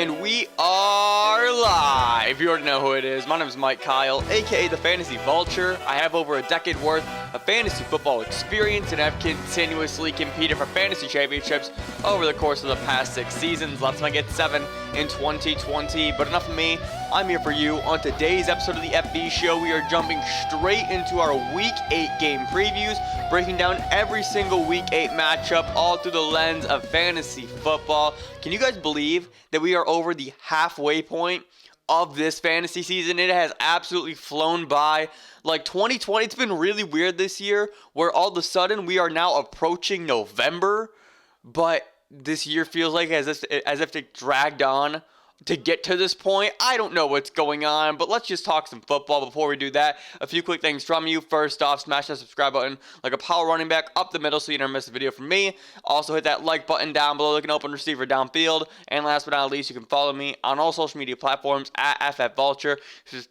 And we are live. You already know who it is. My name is Mike Kyle, aka the Fantasy Vulture. I have over a decade worth of fantasy football experience and have continuously competed for fantasy championships over the course of the past 6 seasons. Last time I get 7 in 2020. But enough of me. I'm here for you. On today's episode of the FB Show, we are jumping straight into our Week 8 game previews, breaking down every single Week 8 matchup, all through the lens of fantasy football. Can you guys believe that we are over the halfway point of this fantasy season? It has absolutely flown by. Like 2020, it's been really weird this year, where all of a sudden we are now approaching November, but this year feels like as if it dragged on to get to this point. I don't know what's going on, but let's just talk some football. Before we do that, a few quick things from you. First off, smash that subscribe button like a power running back up the middle so you don't miss a video from me. Also, hit that like button down below like an open receiver downfield. And last but not least, you can follow me on all social media platforms at FFVulture,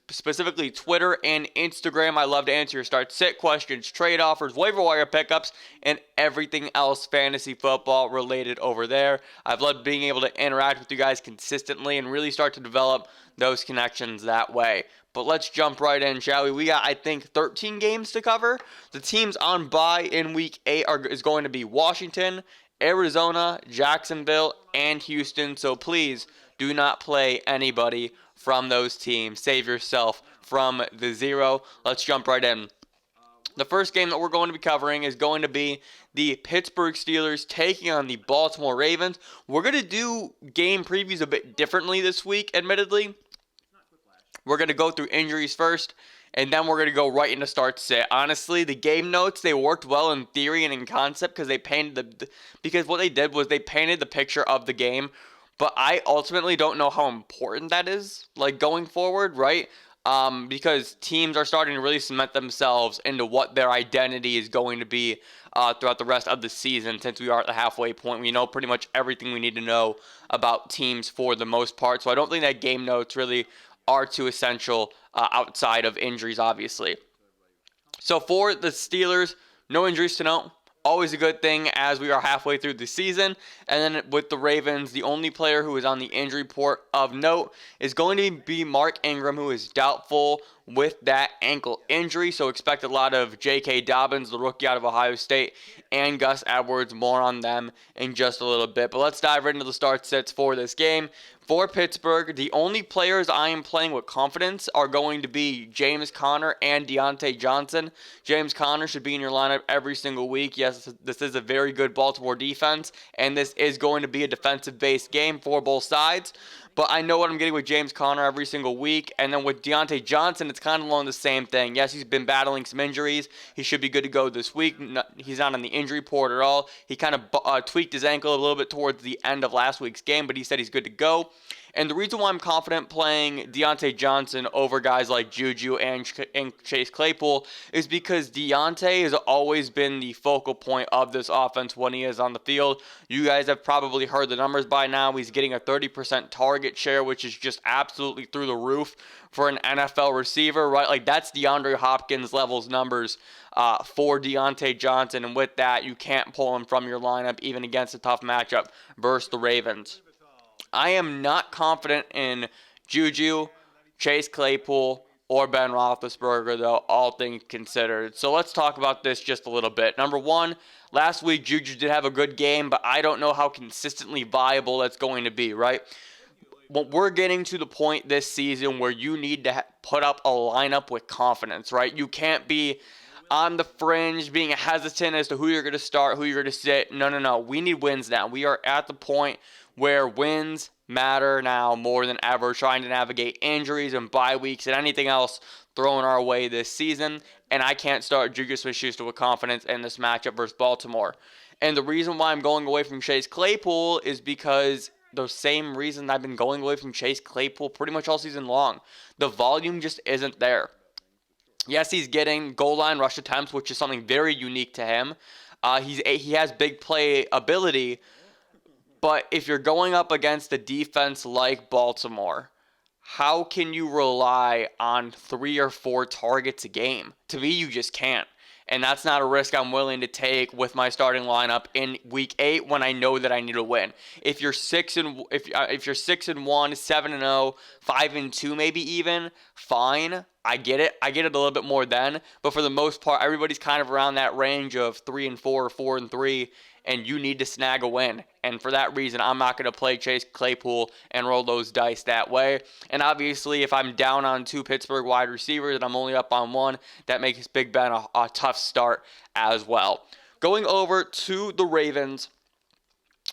specifically Twitter and Instagram. I love to answer your start-sit questions, trade offers, waiver wire pickups, and everything else fantasy football related over there. I've loved being able to interact with you guys consistently and really start to develop those connections that way. But let's jump right in, shall we? We got, I think, 13 games to cover. The teams on bye in Week 8 is going to be Washington, Arizona, Jacksonville, and Houston. So please do not play anybody from those teams. Save yourself from the zero. Let's jump right in. The first game that we're going to be covering is going to be the Pittsburgh Steelers taking on the Baltimore Ravens. We're going to do game previews a bit differently this week, admittedly. We're going to go through injuries first, and then we're going to go right into start-sit. Honestly, the game notes, they worked well in theory and in concept because what they did was they painted the picture of the game. But I ultimately don't know how important that is, like, going forward, right? Because teams are starting to really cement themselves into what their identity is going to be throughout the rest of the season. Since we are at the halfway point, we know pretty much everything we need to know about teams for the most part. So I don't think that game notes really are too essential outside of injuries, obviously. So for the Steelers, no injuries to note. Always a good thing as we are halfway through the season. And then with the Ravens, the only player who is on the injury report of note is going to be Mark Ingram, who is doubtful with that ankle injury. So expect a lot of J.K. Dobbins, the rookie out of Ohio State, and Gus Edwards. More on them in just a little bit. But let's dive right into the start-sits for this game. For Pittsburgh, the only players I am playing with confidence are going to be James Conner and Deontay Johnson. James Conner should be in your lineup every single week. Yes, this is a very good Baltimore defense, and this is going to be a defensive-based game for both sides. But I know what I'm getting with James Conner every single week. And then with Deontay Johnson, it's kind of along the same thing. Yes, he's been battling some injuries. He should be good to go this week. He's not on the injury report at all. He kind of tweaked his ankle a little bit towards the end of last week's game, but he said he's good to go. And the reason why I'm confident playing Deontay Johnson over guys like Juju and Chase Claypool is because Deontay has always been the focal point of this offense when he is on the field. You guys have probably heard the numbers by now. He's getting a 30% target share, which is just absolutely through the roof for an NFL receiver, right? Like, that's DeAndre Hopkins levels numbers for Deontay Johnson. And with that, you can't pull him from your lineup even against a tough matchup versus the Ravens. I am not confident in Juju, Chase Claypool, or Ben Roethlisberger, though, all things considered. So let's talk about this just a little bit. Number one, last week Juju did have a good game, but I don't know how consistently viable that's going to be, right? We're getting to the point this season where you need to put up a lineup with confidence, right? You can't be on the fringe, being hesitant as to who you're going to start, who you're going to sit. No. We need wins now. We are at the point where wins matter now more than ever, trying to navigate injuries and bye weeks and anything else thrown our way this season. And I can't start Juju Smith-Schuster with confidence in this matchup versus Baltimore. And the reason why I'm going away from Chase Claypool is because the same reason I've been going away from Chase Claypool pretty much all season long. The volume just isn't there. Yes, he's getting goal line rush attempts, which is something very unique to him. He has big play ability, but if you're going up against a defense like Baltimore, how can you rely on 3 or 4 targets a game? To me, you just can't. and that's not a risk I'm willing to take with my starting lineup in Week 8 when I know that I need a win. If you're 6-1, 7-0, 5-2, maybe even, fine. I get it. I get it a little bit more then, but for the most part, everybody's kind of around that range of 3-4 or 4-3. And you need to snag a win. And for that reason, I'm not going to play Chase Claypool and roll those dice that way. And obviously, if I'm down on 2 Pittsburgh wide receivers and I'm only up on 1, that makes Big Ben a tough start as well. Going over to the Ravens,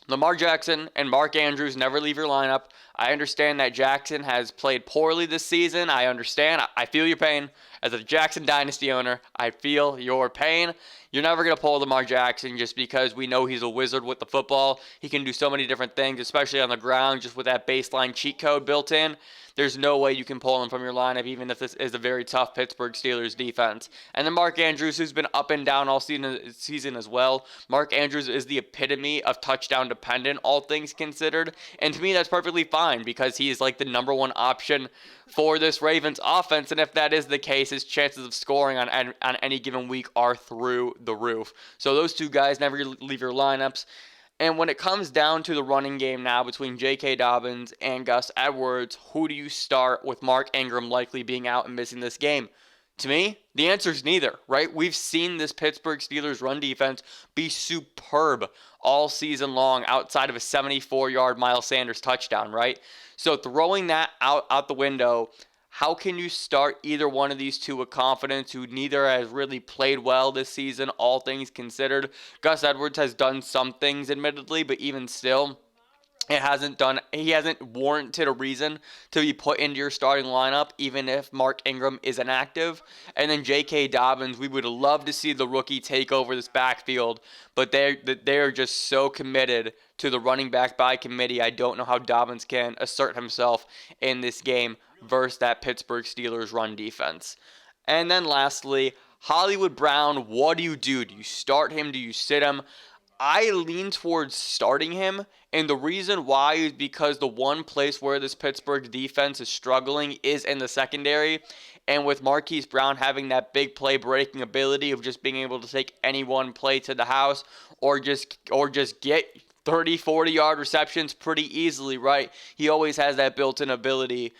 Lamar Jackson and Mark Andrews never leave your lineup. I understand that Jackson has played poorly this season. I understand. I feel your pain. As a Jackson Dynasty owner, I feel your pain. You're never going to pull Lamar Jackson just because we know he's a wizard with the football. He can do so many different things, especially on the ground, just with that baseline cheat code built in. There's no way you can pull him from your lineup, even if this is a very tough Pittsburgh Steelers defense. And then Mark Andrews, who's been up and down all season as well. Mark Andrews is the epitome of touchdown dependent, all things considered. And to me, that's perfectly fine because he is like the number one option for this Ravens offense. And if that is the case, his chances of scoring on any given week are through the roof. So those two guys never leave your lineups. And when it comes down to the running game now between J.K. Dobbins and Gus Edwards, who do you start with Mark Ingram likely being out and missing this game? To me, the answer is neither, right? We've seen this Pittsburgh Steelers run defense be superb all season long outside of a 74-yard Miles Sanders touchdown, right? So throwing that out the window, how can you start either one of these two with confidence who neither has really played well this season, all things considered? Gus Edwards has done some things, admittedly, but even still, he hasn't warranted a reason to be put into your starting lineup, even if Mark Ingram is inactive. And then J.K. Dobbins, we would love to see the rookie take over this backfield, but they're just so committed to the running back by committee. I don't know how Dobbins can assert himself in this game versus that Pittsburgh Steelers run defense. And then lastly, Hollywood Brown, what do you do? Do you start him? Do you sit him? I lean towards starting him, and the reason why is because the one place where this Pittsburgh defense is struggling is in the secondary, and with Marquise Brown having that big play breaking ability of just being able to take any one play to the house or just get 30, 40-yard receptions pretty easily, right? He always has that built-in ability.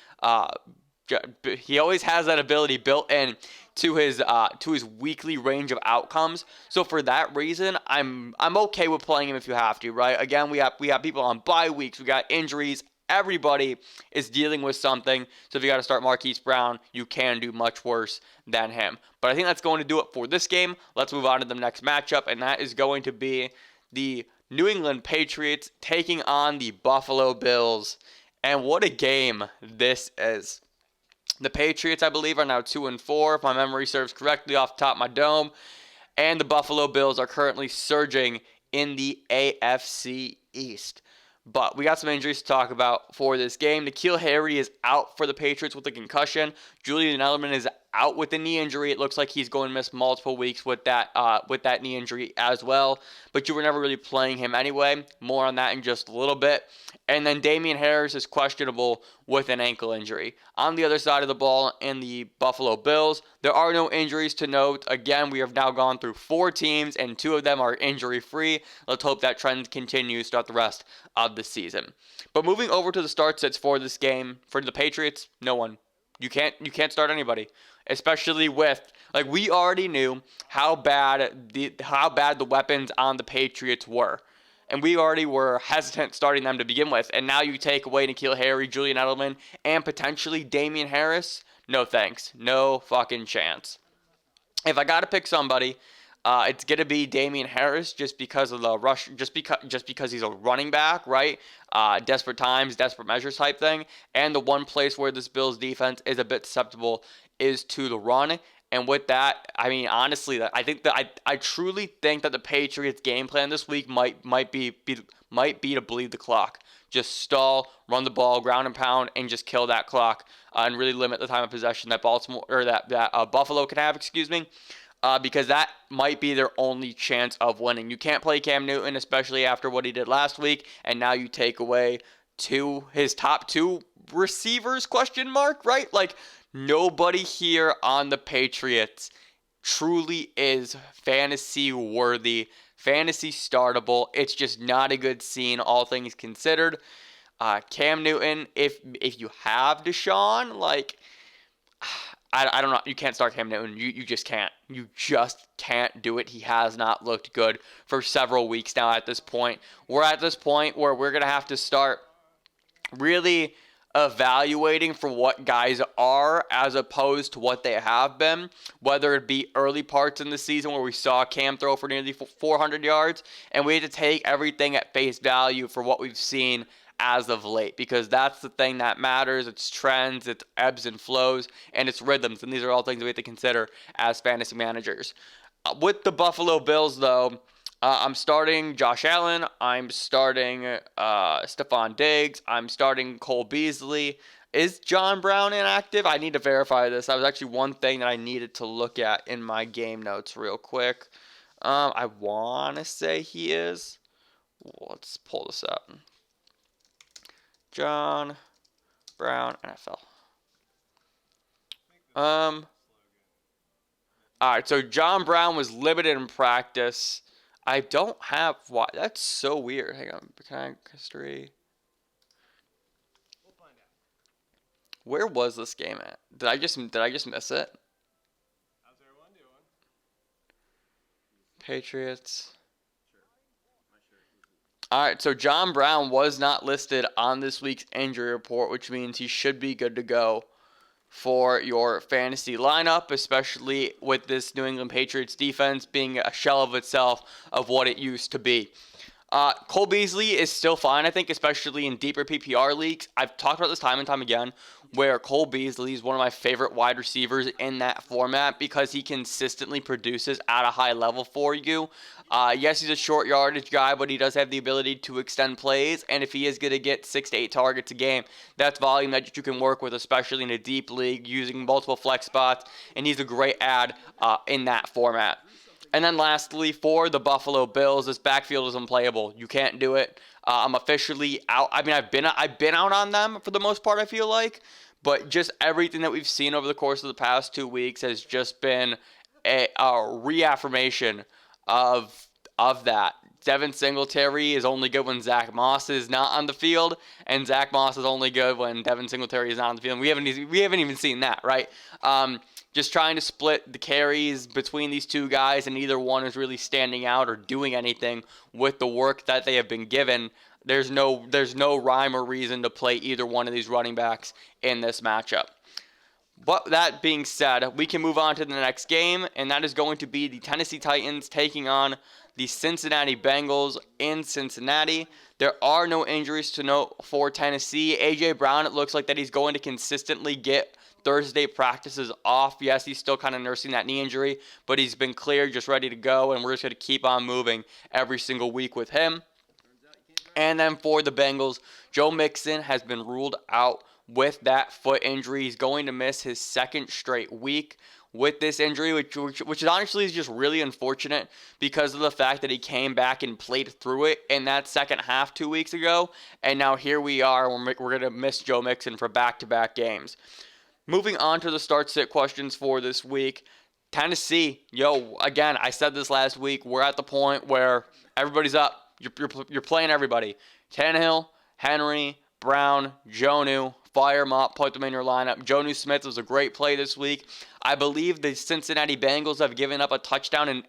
He always has that ability built in to his weekly range of outcomes. So for that reason, I'm okay with playing him if you have to, right? Again, we have people on bye weeks, we got injuries. Everybody is dealing with something. So if you got to start Marquise Brown, you can do much worse than him. But I think that's going to do it for this game. Let's move on to the next matchup, and that is going to be the New England Patriots taking on the Buffalo Bills. And what a game this is. The Patriots, I believe, are now 2-4, if my memory serves correctly, off the top of my dome. And the Buffalo Bills are currently surging in the AFC East. But we got some injuries to talk about for this game. N'Keal Harry is out for the Patriots with a concussion. Julian Edelman is out with a knee injury. It looks like he's going to miss multiple weeks with that knee injury as well. But you were never really playing him anyway. More on that in just a little bit. And then Damian Harris is questionable with an ankle injury. On the other side of the ball in the Buffalo Bills, there are no injuries to note. Again, we have now gone through 4 teams, and 2 of them are injury-free. Let's hope that trend continues throughout the rest of the season. But moving over to the start sits for this game, for the Patriots, no one. You can't start anybody, especially with, like, we already knew how bad the weapons on the Patriots were. And we already were hesitant starting them to begin with. And now you take away N'Keal Harry, Julian Edelman, and potentially Damian Harris? No thanks. No fucking chance. If I got to pick somebody, it's going to be Damian Harris just because of the rush, just because he's a running back, right? Desperate times, desperate measures type thing. And the one place where this Bills defense is a bit susceptible is to the run. And with that, I mean, honestly, I truly think that the Patriots' game plan this week might be to bleed the clock. Just stall, run the ball, ground and pound, and just kill that clock and really limit the time of possession that Buffalo can have. Because that might be their only chance of winning. You can't play Cam Newton, especially after what he did last week, and now you take away his top 2 receivers, ? Right? Like, nobody here on the Patriots truly is fantasy worthy, fantasy startable. It's just not a good scene, all things considered. Cam Newton, if you have Deshaun, like, I don't know. You can't start Cam Newton. You just can't. You just can't do it. He has not looked good for several weeks now at this point. We're at this point where we're going to have to start really evaluating for what guys are as opposed to what they have been, whether it be early parts in the season where we saw Cam throw for nearly 400 yards, and we had to take everything at face value for what we've seen as of late, because that's the thing that matters. It's trends, it's ebbs and flows, and it's rhythms, and these are all things we have to consider as fantasy managers. With the Buffalo Bills, though, I'm starting Josh Allen. I'm starting Stephon Diggs. I'm starting Cole Beasley. Is John Brown inactive? I need to verify this. That was actually one thing that I needed to look at in my game notes real quick. I want to say he is. Let's pull this up. John Brown, NFL. All right, so John Brown was limited in practice. I don't have why. That's so weird. Hang on. Can I history? We'll find out. Where was this game at? Did I just miss it? How's everyone doing? Patriots. All right, so John Brown was not listed on this week's injury report, which means he should be good to go for your fantasy lineup, especially with this New England Patriots defense being a shell of itself of what it used to be. Cole Beasley is still fine, I think, especially in deeper PPR leagues. I've talked about this time and time again, where Cole Beasley is one of my favorite wide receivers in that format because he consistently produces at a high level for you. Yes, he's a short yardage guy, but he does have the ability to extend plays, and if he is going to get 6 to 8 targets a game, that's volume that you can work with, especially in a deep league using multiple flex spots, and he's a great add in that format. And then lastly, for the Buffalo Bills, this backfield is unplayable. You can't do it. I'm officially out. I mean, I've been out on them for the most part, I feel like. But just everything that we've seen over the course of the past 2 weeks has just been a reaffirmation of that. Devin Singletary is only good when Zach Moss is not on the field, and Zach Moss is only good when Devin Singletary is not on the field. We haven't even seen that, right? Just trying to split the carries between these two guys, and neither one is really standing out or doing anything with the work that they have been given. There's no rhyme or reason to play either one of these running backs in this matchup. But that being said, we can move on to the next game, and that is going to be the Tennessee Titans taking on the Cincinnati Bengals in Cincinnati. There are no injuries to note for Tennessee. A.J. Brown, it looks like that he's going to consistently get Thursday practices off. Yes, he's still kind of nursing that knee injury, but he's been cleared, just ready to go, and we're just going to keep on moving every single week with him. And then for the Bengals, Joe Mixon has been ruled out with that foot injury. He's going to miss his second straight week with this injury, which honestly is just really unfortunate because of the fact that he came back and played through it in that second half 2 weeks ago, and now here we are, we're going to miss Joe Mixon for back-to-back games. Moving on to the start-sit questions for this week. Tennessee, again, I said this last week, we're at the point where everybody's up. You're playing everybody. Tannehill, Henry, Brown, Jonnu, fire them up, put them in your lineup. Jonnu Smith was a great play this week. I believe the Cincinnati Bengals have given up a touchdown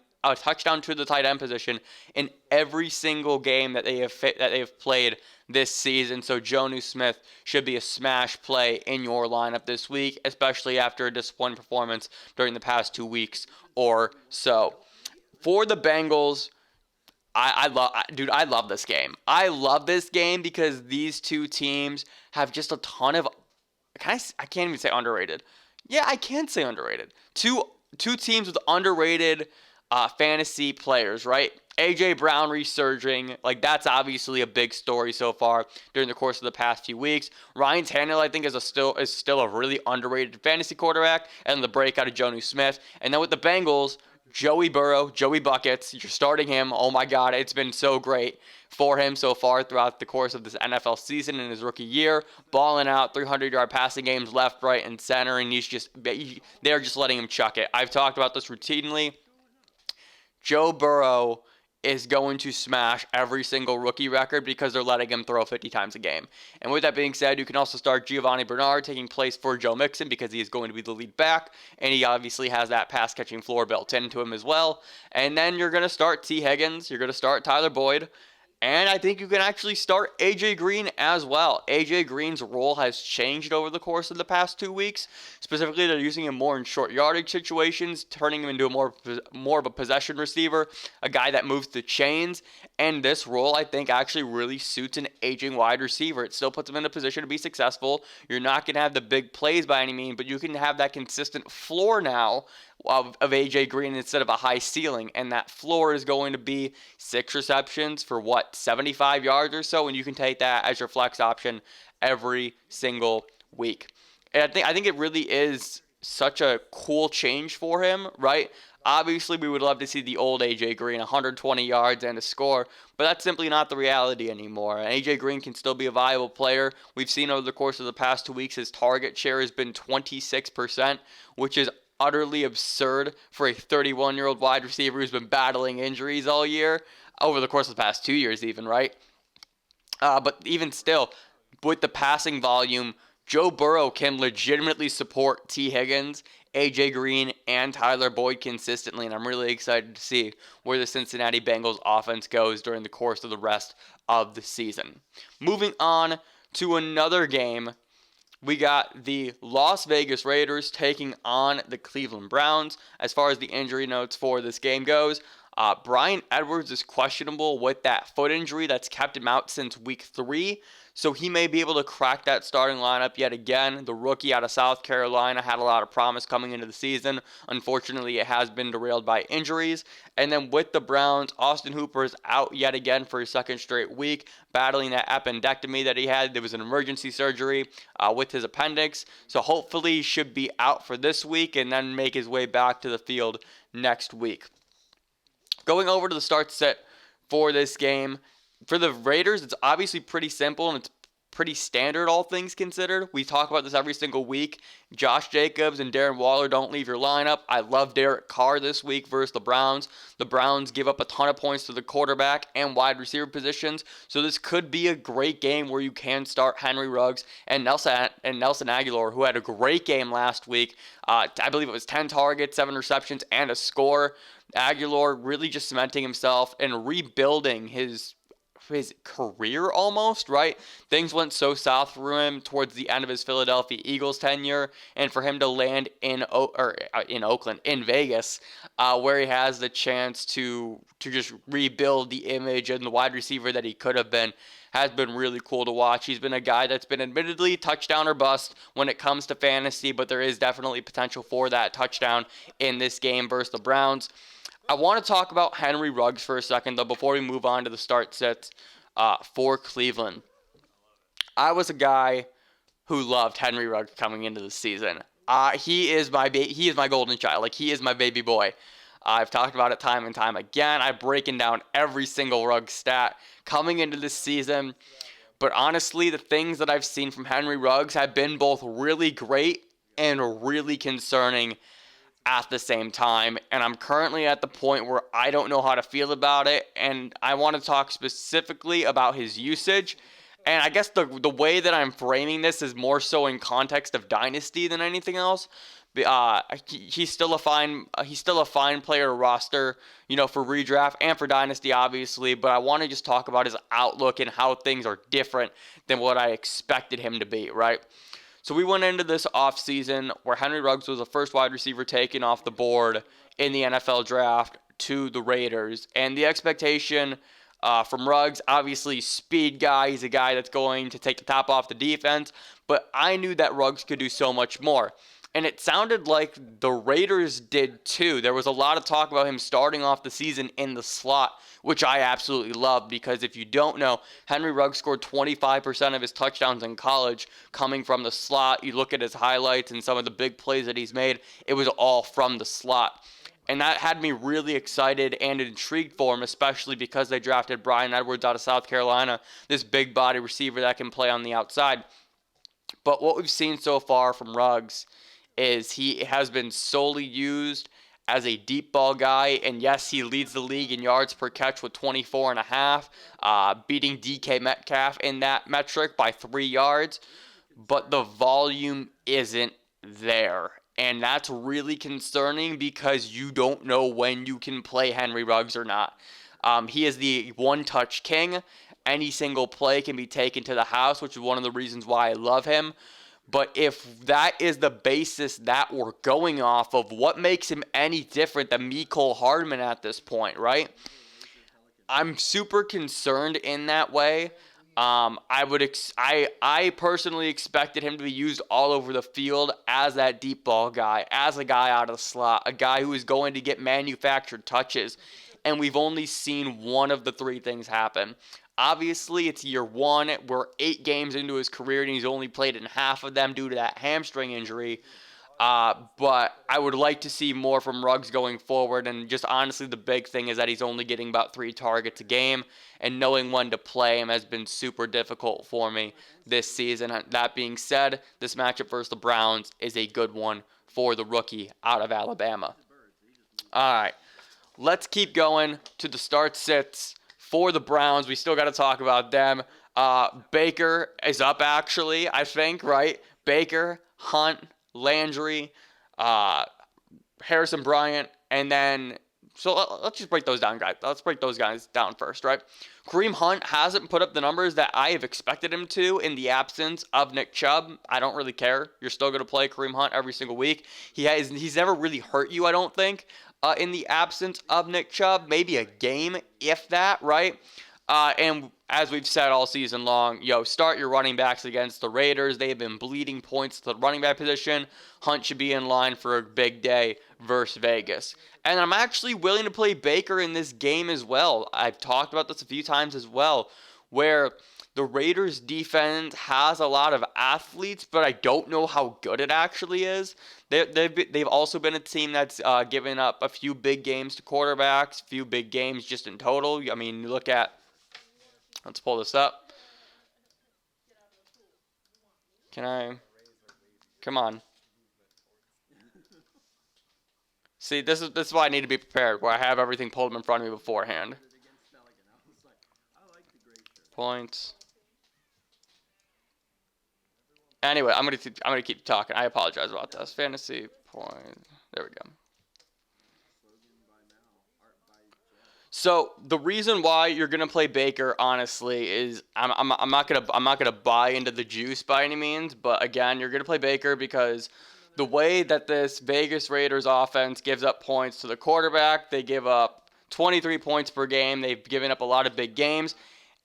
to the tight end position in every single game that they have played this season. So Jonnu Smith should be a smash play in your lineup this week, especially after a disappointing performance during the past 2 weeks or so. For the Bengals, I love this game. I love this game because these two teams have just a ton of, I can't even say underrated. Yeah, I can say underrated. Two teams with underrated fantasy players, right? A.J. Brown resurging, like that's obviously a big story so far during the course of the past few weeks. Ryan Tannehill, I think, is still a really underrated fantasy quarterback, and the breakout of Jonnu Smith. And then with the Bengals, Joey Burrow, Joey Buckets, you're starting him. Oh my God, it's been so great for him so far throughout the course of this NFL season in his rookie year. Balling out, 300-yard passing games left, right, and center, and they're just letting him chuck it. I've talked about this routinely. Joe Burrow is going to smash every single rookie record because they're letting him throw 50 times a game. And with that being said, you can also start Giovanni Bernard taking place for Joe Mixon because he is going to be the lead back, and he obviously has that pass-catching floor built into him as well. And then you're going to start T. Higgins, you're going to start Tyler Boyd, and I think you can actually start A.J. Green as well. A.J. Green's role has changed over the course of the past 2 weeks. Specifically, they're using him more in short yardage situations, turning him into a more of a possession receiver, a guy that moves the chains. And this role, I think, actually really suits an aging wide receiver. It still puts him in a position to be successful. You're not going to have the big plays by any means, but you can have that consistent floor now of A.J. Green instead of a high ceiling, and that floor is going to be 6 receptions for 75 yards or so, and you can take that as your flex option every single week. And I think it really is such a cool change for him, right? Obviously, we would love to see the old A.J. Green, 120 yards and a score, but that's simply not the reality anymore. And A.J. Green can still be a viable player. We've seen over the course of the past 2 weeks his target share has been 26%, which is utterly absurd for a 31-year-old wide receiver who's been battling injuries all year, over the course of the past 2 years even, right? But even still, with the passing volume, Joe Burrow can legitimately support T. Higgins, A.J. Green, and Tyler Boyd consistently, and I'm really excited to see where the Cincinnati Bengals offense goes during the course of the rest of the season. Moving on to another game, we got the Las Vegas Raiders taking on the Cleveland Browns. As far as the injury notes for this game goes, Bryan Edwards is questionable with that foot injury that's kept him out since week 3. So he may be able to crack that starting lineup yet again. The rookie out of South Carolina had a lot of promise coming into the season. Unfortunately, it has been derailed by injuries. And then with the Browns, Austin Hooper is out yet again for his second straight week, battling that appendectomy that he had. There was an emergency surgery with his appendix. So hopefully he should be out for this week and then make his way back to the field next week. Going over to the start set for this game, for the Raiders, it's obviously pretty simple and it's pretty standard, all things considered. We talk about this every single week. Josh Jacobs and Darren Waller don't leave your lineup. I love Derek Carr this week versus the Browns. The Browns give up a ton of points to the quarterback and wide receiver positions, so this could be a great game where you can start Henry Ruggs and Nelson Agholor, who had a great game last week. I believe it was 10 targets, 7 receptions, and a score. Agholor really just cementing himself and rebuilding his career almost, right? Things went so south for him towards the end of his Philadelphia Eagles tenure, and for him to land in Vegas, where he has the chance to just rebuild the image and the wide receiver that he could have been, has been really cool to watch. He's been a guy that's been admittedly touchdown or bust when it comes to fantasy, but there is definitely potential for that touchdown in this game versus the Browns. I want to talk about Henry Ruggs for a second, though, before we move on to the start sets for Cleveland. I was a guy who loved Henry Ruggs coming into the season. He is my golden child. Like, he is my baby boy. I've talked about it time and time again. I've broken down every single Ruggs stat coming into this season. But honestly, the things that I've seen from Henry Ruggs have been both really great and really concerning at the same time, and I'm currently at the point where I don't know how to feel about it, and I want to talk specifically about his usage. And I guess the way that I'm framing this is more so in context of dynasty than anything else. He's still a fine player to roster, for redraft and for dynasty, obviously. But I want to just talk about his outlook and how things are different than what I expected him to be, right? So we went into this offseason where Henry Ruggs was the first wide receiver taken off the board in the NFL draft to the Raiders. And the expectation from Ruggs, obviously speed guy, he's a guy that's going to take the top off the defense. But I knew that Ruggs could do so much more. And it sounded like the Raiders did too. There was a lot of talk about him starting off the season in the slot, which I absolutely love, because if you don't know, Henry Ruggs scored 25% of his touchdowns in college coming from the slot. You look at his highlights and some of the big plays that he's made, it was all from the slot. And that had me really excited and intrigued for him, especially because they drafted Bryan Edwards out of South Carolina, this big body receiver that can play on the outside. But what we've seen so far from Ruggs is he has been solely used as a deep ball guy, and yes, he leads the league in yards per catch with 24 and a half, beating DK Metcalf in that metric by 3 yards, but the volume isn't there. And that's really concerning because you don't know when you can play Henry Ruggs or not. He is the one-touch king. Any single play can be taken to the house, which is one of the reasons why I love him. But if that is the basis that we're going off of, what makes him any different than Mecole Hardman at this point, right? I'm super concerned in that way. I personally expected him to be used all over the field as that deep ball guy, as a guy out of the slot, a guy who is going to get manufactured touches. And we've only seen one of the 3 things happen. Obviously, it's year 1. We're 8 games into his career, and he's only played in half of them due to that hamstring injury. But I would like to see more from Ruggs going forward. And just honestly, the big thing is that he's only getting about 3 targets a game. And knowing when to play him has been super difficult for me this season. That being said, this matchup versus the Browns is a good one for the rookie out of Alabama. All right, let's keep going to the start-sits for the Browns. We still got to talk about them. Baker is up, actually, I think, right? Baker, Hunt, Landry, Harrison Bryant, and then, so let's just break those down, guys. Let's break those guys down first, right? Kareem Hunt hasn't put up the numbers that I have expected him to in the absence of Nick Chubb. I don't really care. You're still going to play Kareem Hunt every single week. He's never really hurt you, I don't think, in the absence of Nick Chubb. Maybe a game, if that, right? And as we've said all season long, start your running backs against the Raiders. They have been bleeding points to the running back position. Hunt should be in line for a big day versus Vegas. And I'm actually willing to play Baker in this game as well. I've talked about this a few times as well, where the Raiders defense has a lot of athletes, but I don't know how good it actually is. They've also been a team that's given up a few big games to quarterbacks, a few big games just in total. I mean, you look at, let's pull this up. Come on. See, this is why I need to be prepared, where I have everything pulled in front of me beforehand. Points. Anyway, I'm gonna keep talking. I apologize about this. Fantasy point. There we go. So the reason why you're gonna play Baker, honestly, is I'm not gonna buy into the juice by any means, but again, you're gonna play Baker because the way that this Vegas Raiders offense gives up points to the quarterback, they give up 23 points per game. They've given up a lot of big games.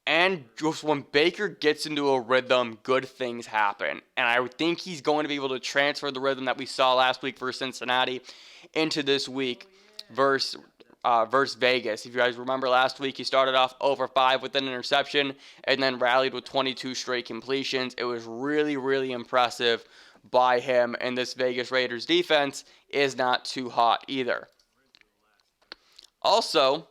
And just when Baker gets into a rhythm, good things happen. And I think he's going to be able to transfer the rhythm that we saw last week versus Cincinnati into this week versus Vegas. If you guys remember last week, he started off over 5 with an interception and then rallied with 22 straight completions. It was really, really impressive by him. And this Vegas Raiders defense is not too hot either. Also,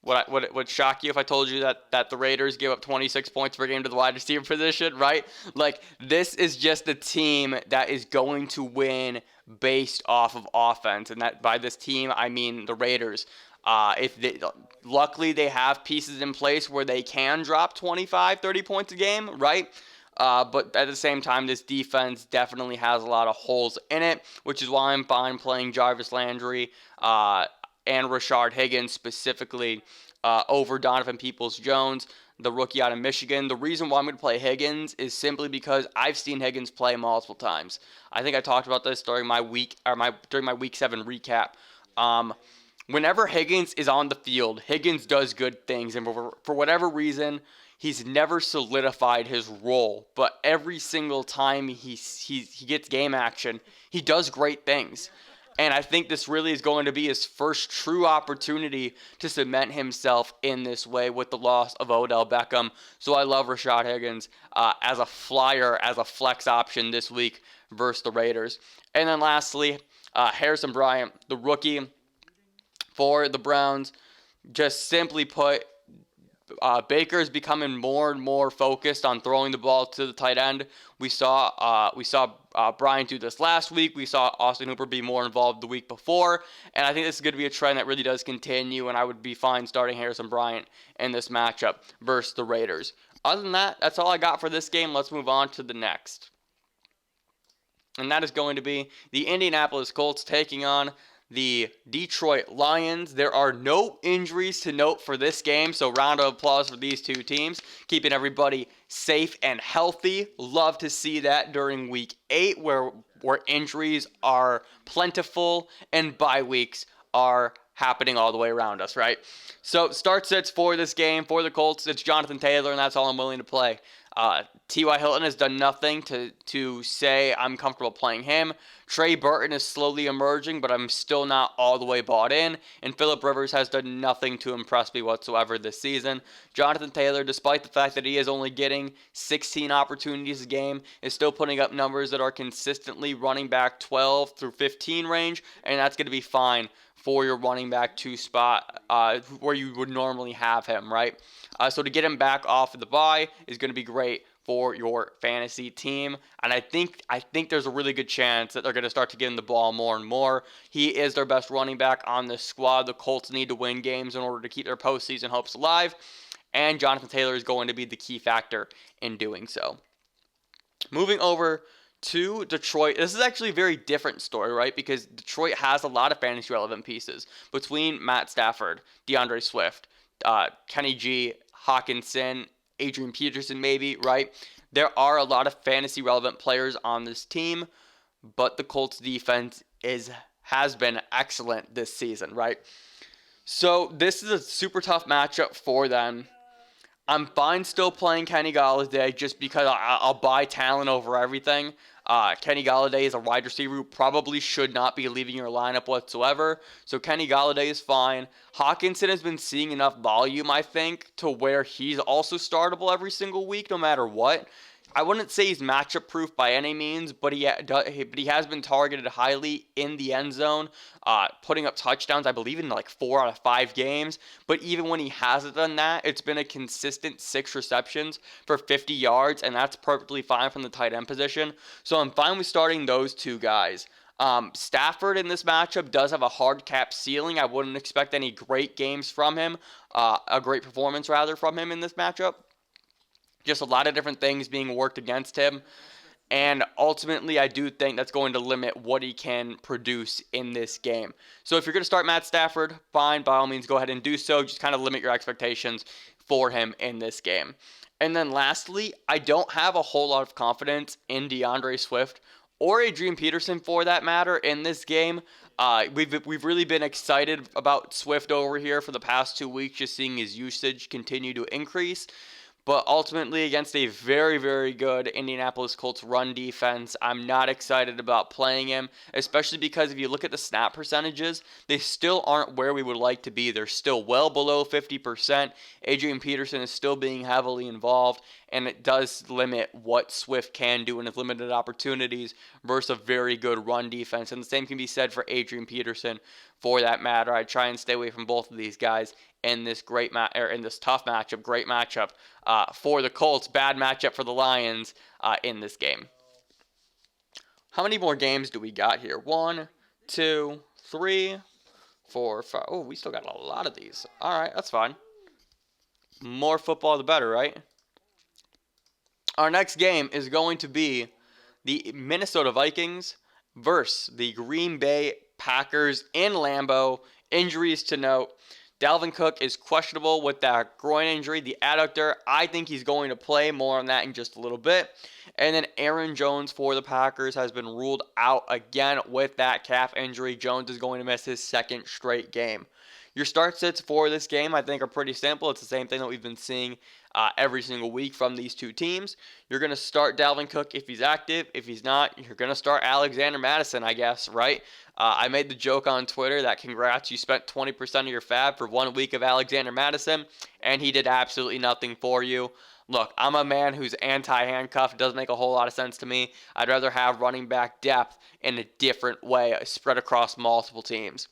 would shock you if I told you that the Raiders give up 26 points per game to the wide receiver position, right? Like, this is just a team that is going to win based off of offense. And that by this team, I mean the Raiders. Luckily, they have pieces in place where they can drop 25, 30 points a game, right? But at the same time, this defense definitely has a lot of holes in it, which is why I'm fine playing Jarvis Landry and Rashard Higgins specifically over Donovan Peoples-Jones, the rookie out of Michigan. The reason why I'm going to play Higgins is simply because I've seen Higgins play multiple times. I think I talked about this during my week 7 recap. Whenever Higgins is on the field, Higgins does good things, and for whatever reason, he's never solidified his role. But every single time he gets game action, he does great things. And I think this really is going to be his first true opportunity to cement himself in this way with the loss of Odell Beckham. So I love Rashard Higgins as a flyer, as a flex option this week versus the Raiders. And then lastly, Harrison Bryant, the rookie for the Browns, just simply put, Baker is becoming more and more focused on throwing the ball to the tight end. We saw Bryant do this last week. We saw Austin Hooper be more involved the week before, and I think this is going to be a trend that really does continue. And I would be fine starting Harrison Bryant in this matchup versus the Raiders. Other than that, that's all I got for this game. Let's move on to the next, and that is going to be the Indianapolis Colts taking on the Detroit Lions. There are no injuries to note for this game, so round of applause for these two teams, keeping everybody safe and healthy. Love to see that during week 8 where injuries are plentiful and bye weeks are happening all the way around us, right? So start sits for this game for the Colts, it's Jonathan Taylor, and that's all I'm willing to play. T.Y. Hilton has done nothing to say I'm comfortable playing him. Trey Burton is slowly emerging, but I'm still not all the way bought in. And Phillip Rivers has done nothing to impress me whatsoever this season. Jonathan Taylor, despite the fact that he is only getting 16 opportunities a game, is still putting up numbers that are consistently running back 12 through 15 range, and that's going to be fine for your running back 2 spot where you would normally have him, right? So to get him back off of the bye is going to be great for your fantasy team. And I think there's a really good chance that they're going to start to give him the ball more and more. He is their best running back on this squad. The Colts need to win games in order to keep their postseason hopes alive. And Jonathan Taylor is going to be the key factor in doing so. Moving over to Detroit, this is actually a very different story, right? Because Detroit has a lot of fantasy relevant pieces between Matt Stafford, DeAndre Swift, Kenny G, Hawkinson, Adrian Peterson maybe, right? There are a lot of fantasy relevant players on this team, but the Colts defense has been excellent this season, right? So this is a super tough matchup for them. I'm fine still playing Kenny Golladay just because I'll buy talent over everything. Kenny Golladay is a wide receiver who probably should not be leaving your lineup whatsoever. So Kenny Golladay is fine. Hawkinson has been seeing enough volume, I think, to where he's also startable every single week, no matter what. I wouldn't say he's matchup proof by any means, but he has been targeted highly in the end zone, putting up touchdowns, I believe, in like 4 out of 5 games. But even when he hasn't done that, it's been a consistent 6 receptions for 50 yards, and that's perfectly fine from the tight end position. So I'm fine with starting those 2 guys. Stafford in this matchup does have a hard cap ceiling. I wouldn't expect any great games from him, a great performance rather from him in this matchup. Just a lot of different things being worked against him. And ultimately, I do think that's going to limit what he can produce in this game. So if you're going to start Matt Stafford, fine, by all means, go ahead and do so. Just kind of limit your expectations for him in this game. And then lastly, I don't have a whole lot of confidence in DeAndre Swift or Adrian Peterson for that matter in this game. We've really been excited about Swift over here for the past 2 weeks, just seeing his usage continue to increase. But ultimately, against a very, very good Indianapolis Colts run defense, I'm not excited about playing him, especially because if you look at the snap percentages, they still aren't where we would like to be. They're still well below 50%. Adrian Peterson is still being heavily involved, and it does limit what Swift can do in his limited opportunities versus a very good run defense. And the same can be said for Adrian Peterson for that matter. I try and stay away from both of these guys in this in this tough matchup, great matchup for the Colts, bad matchup for the Lions in this game. How many more games do we got here? 1, 2, 3, 4, 5. Oh, we still got a lot of these. All right, that's fine. More football, the better, right? Our next game is going to be the Minnesota Vikings versus the Green Bay Packers in Lambeau. Injuries to note. Dalvin Cook is questionable with that groin injury, the adductor. I think he's going to play. More on that in just a little bit. And then Aaron Jones for the Packers has been ruled out again with that calf injury. Jones is going to miss his 2nd straight game. Your start sits for this game, I think, are pretty simple. It's the same thing that we've been seeing every single week from these two teams. You're going to start Dalvin Cook if he's active. If he's not, you're going to start Alexander Mattison, I guess, right? I made the joke on Twitter that congrats, you spent 20% of your fab for 1 week of Alexander Mattison, and he did absolutely nothing for you. Look, I'm a man who's anti-handcuff. It doesn't make a whole lot of sense to me. I'd rather have running back depth in a different way, spread across multiple teams.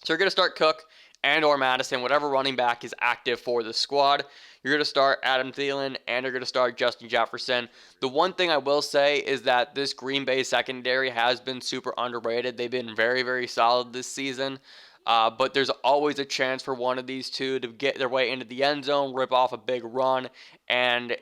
So you're going to start Cook and or Madison, whatever running back is active for the squad. You're going to start Adam Thielen and you're going to start Justin Jefferson. The one thing I will say is that this Green Bay secondary has been super underrated. They've been very, very solid this season. But there's always a chance for one of these two to get their way into the end zone, rip off a big run. And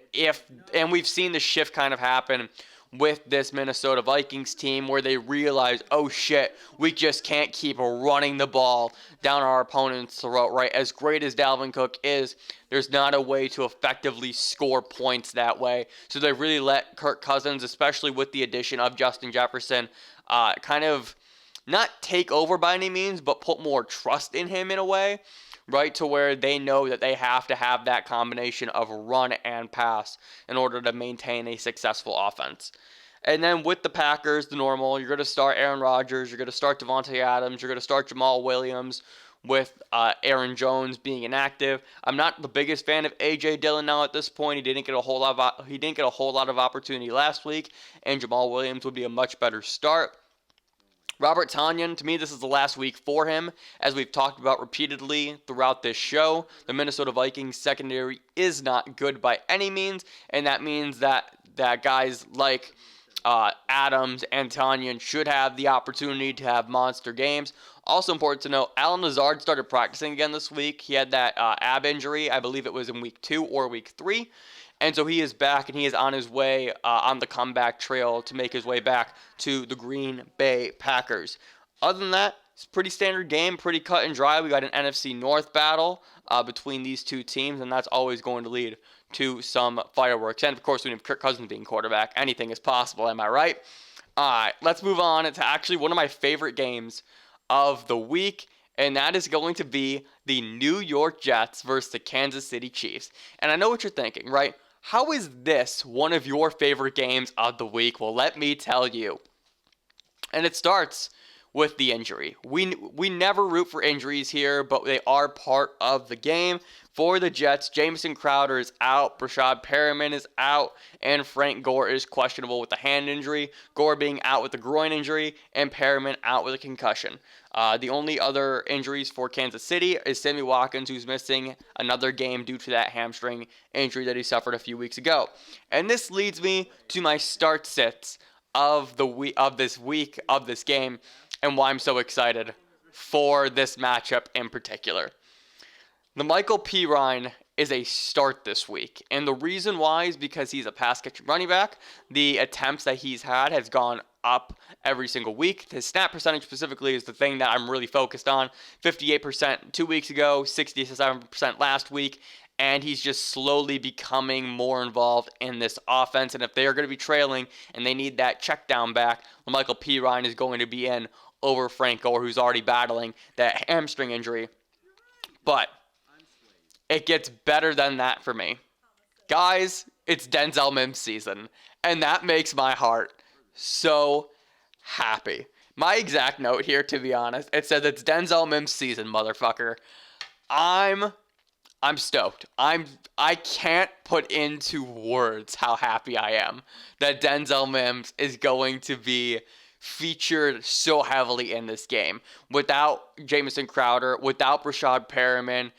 we've seen the shift kind of happen with this Minnesota Vikings team where they realize, oh shit, we just can't keep running the ball down our opponent's throat, right? As great as Dalvin Cook is, there's not a way to effectively score points that way. So they really let Kirk Cousins, especially with the addition of Justin Jefferson, kind of not take over by any means, but put more trust in him in a way, right, to where they know that they have to have that combination of run and pass in order to maintain a successful offense. And then with the Packers, the normal, you're going to start Aaron Rodgers, you're going to start Devontae Adams, you're going to start Jamal Williams with Aaron Jones being inactive. I'm not the biggest fan of A.J. Dillon now at this point. He didn't get a whole lot of opportunity last week, and Jamal Williams would be a much better start. Robert Tonyan, to me, this is the last week for him. As we've talked about repeatedly throughout this show, the Minnesota Vikings secondary is not good by any means, and that means that guys like Adams and Tonyan should have the opportunity to have monster games. Also important to note, Allen Lazard started practicing again this week. He had that ab injury. I believe it was in week 2 or week 3. And so he is back, and he is on his way on the comeback trail to make his way back to the Green Bay Packers. Other than that, it's a pretty standard game, pretty cut and dry. We got an NFC North battle between these two teams, and that's always going to lead to some fireworks. And, of course, when you have Kirk Cousins being quarterback, anything is possible, am I right? All right, let's move on to actually one of my favorite games of the week, and that is going to be the New York Jets versus the Kansas City Chiefs. And I know what you're thinking, right? How is this one of your favorite games of the week? Well, let me tell you. And it starts with the injury. We never root for injuries here, but they are part of the game. For the Jets, Jamison Crowder is out, Brashad Perriman is out, and Frank Gore is questionable with a hand injury, Gore being out with a groin injury, and Perriman out with a concussion. The only other injuries for Kansas City is Sammy Watkins, who's missing another game due to that hamstring injury that he suffered a few weeks ago. And this leads me to my start sits of this game, and why I'm so excited for this matchup in particular. The Michael P. Ryan is a start this week, and the reason why is because he's a pass-catching running back. The attempts that he's had has gone up every single week. His snap percentage specifically is the thing that I'm really focused on. 58% 2 weeks ago, 67% last week, and he's just slowly becoming more involved in this offense. And if they are going to be trailing and they need that check down back, Michael P. Ryan is going to be in over Frank Gore, who's already battling that hamstring injury. But it gets better than that for me. Guys, it's Denzel Mims season, and that makes my heart so happy. My exact note here, to be honest, it says it's Denzel Mims season, motherfucker. I'm stoked. I can't put into words how happy I am that Denzel Mims is going to be featured so heavily in this game. Without Jamison Crowder, without Brashad Perriman,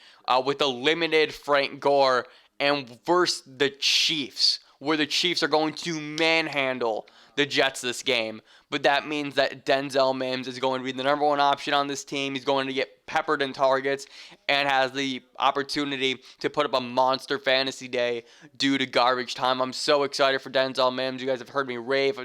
with a limited Frank Gore, and versus the Chiefs, where the Chiefs are going to manhandle the Jets this game. But that means that Denzel Mims is going to be the number one option on this team. He's going to get peppered in targets and has the opportunity to put up a monster fantasy day due to garbage time. I'm so excited for Denzel Mims. You guys have heard me rave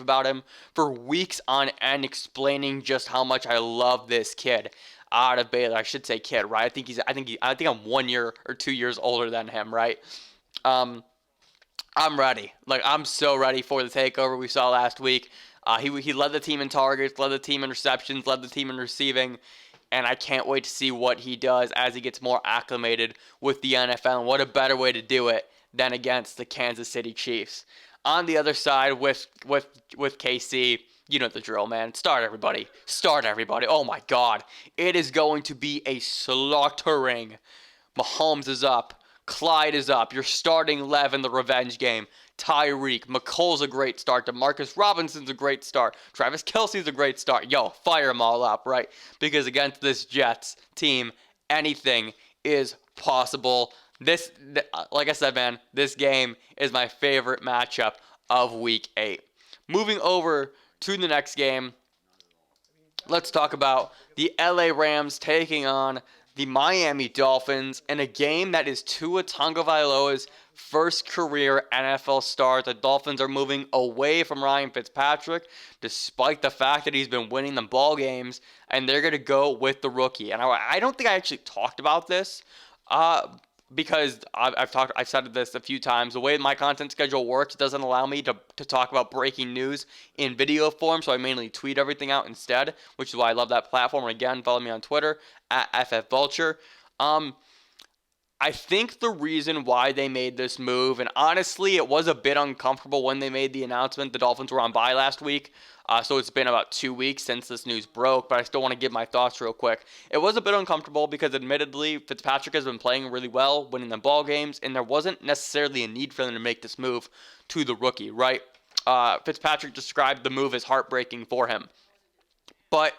about him for weeks on end, explaining just how much I love this kid out of Baylor. I should say kid, right? I think I'm 1 year or 2 years older than him, right? I'm ready. I'm so ready for the takeover we saw last week. He led the team in targets, led the team in receptions, led the team in receiving. and I can't wait to see what he does as he gets more acclimated with the NFL. And what a better way to do it than against the Kansas City Chiefs. On the other side with KC, you know the drill, man. Start everybody. Start everybody. Oh my God. It is going to be a slaughtering. Mahomes is up. Clyde is up. You're starting 11, the revenge game. Tyreek. McColl's a great start. DeMarcus Robinson's a great start. Travis Kelce's a great start. Yo, fire them all up, right? Because against this Jets team, anything is possible. Like I said, man, this game is my favorite matchup of Week 8. Moving over to the next game, let's talk about the LA Rams taking on the Miami Dolphins in a game that is Tua Tagovailoa's first career NFL start. The Dolphins are moving away from Ryan Fitzpatrick, despite the fact that he's been winning the ball games, and they're going to go with the rookie. And I don't think I actually talked about this, because I've said this a few times. The way my content schedule works doesn't allow me to talk about breaking news in video form, so I mainly tweet everything out instead, which is why I love that platform. And again, follow me on Twitter at FFVulture. I think the reason why they made this move, and honestly, it was a bit uncomfortable when they made the announcement. The Dolphins were on bye last week, so it's been about 2 weeks since this news broke, but I still want to give my thoughts real quick. It was a bit uncomfortable because, admittedly, Fitzpatrick has been playing really well, winning the ball games, and there wasn't necessarily a need for them to make this move to the rookie, right? Fitzpatrick described the move as heartbreaking for him. But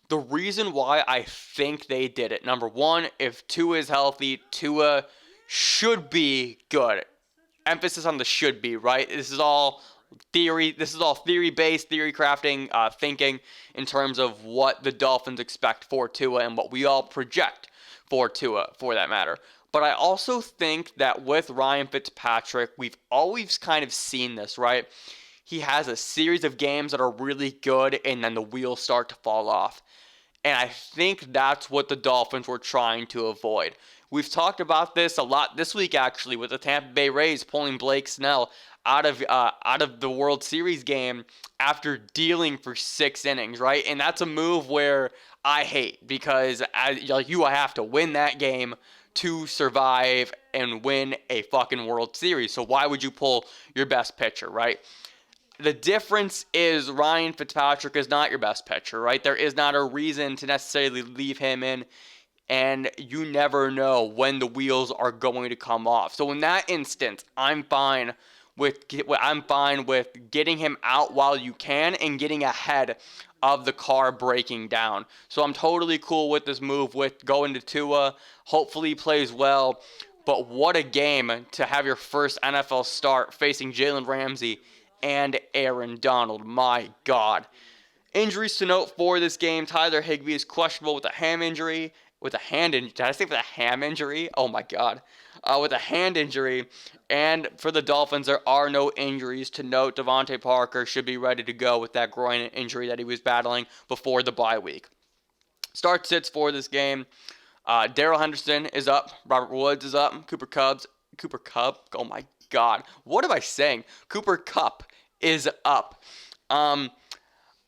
the reason why I think they did it, number one, if Tua is healthy, Tua should be good. Emphasis on the should be, right? This is all theory. This is all theory-based, theory crafting, thinking in terms of what the Dolphins expect for Tua and what we all project for Tua, for that matter. But I also think that with Ryan Fitzpatrick, we've always kind of seen this, right? He has a series of games that are really good, and then the wheels start to fall off. And I think that's what the Dolphins were trying to avoid. We've talked about this a lot this week, actually, with the Tampa Bay Rays pulling Blake Snell out of the World Series game after dealing for 6 innings, right? And that's a move where I hate, because you have to win that game to survive and win a fucking World Series. So why would you pull your best pitcher, right? The difference is Ryan Fitzpatrick is not your best pitcher, right? There is not a reason to necessarily leave him in, and you never know when the wheels are going to come off. So in that instance, I'm fine with getting him out while you can and getting ahead of the car breaking down. So I'm totally cool with this move with going to Tua. Hopefully he plays well. But what a game to have your first NFL start facing Jalen Ramsey and Aaron Donald. My God. Injuries to note for this game. Tyler Higbee is questionable with a ham injury. Did I say with a ham injury? Oh my God. With a hand injury. And for the Dolphins, there are no injuries to note. Devontae Parker should be ready to go with that groin injury that he was battling before the bye week. Start sits for this game. Darrell Henderson is up. Robert Woods is up. Cooper Kupp. Oh my God. What am I saying? Cooper Kupp is up.